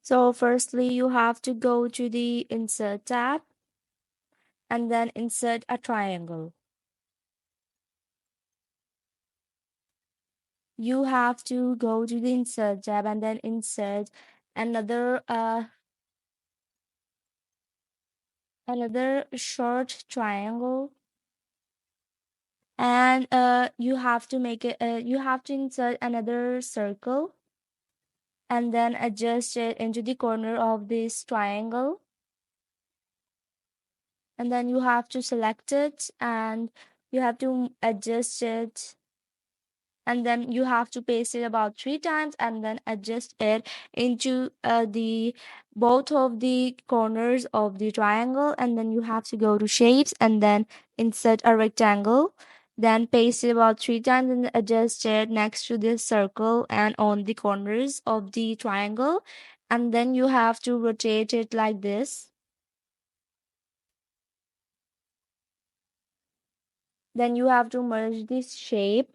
So firstly, you have to go to the Insert tab and then insert a triangle. You have to go to the Insert tab and then insert another another short triangle, and you have to make it you have to insert another circle and then adjust it into the corner of this triangle, and then you have to select it and you have to adjust it, and then you have to paste it about 3 times and then adjust it into the both of the corners of the triangle, and then you have to go to shapes and then insert a rectangle, then paste it about 3 times and adjust it next to this circle and on the corners of the triangle, and then you have to rotate it like this. Then you have to merge this shape.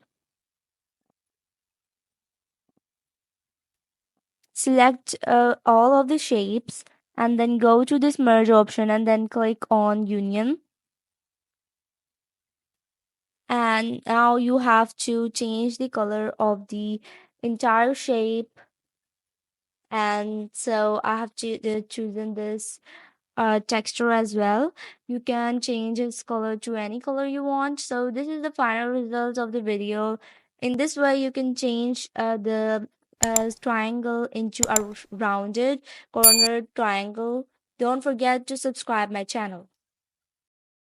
Select all of the shapes and then go to this merge option and then click on union. And now you have to change the color of the entire shape. And so I have chosen this texture as well. You can change its color to any color you want. So this is the final result of the video. In this way you can change the triangle into a rounded cornered triangle. Don't forget to subscribe my channel.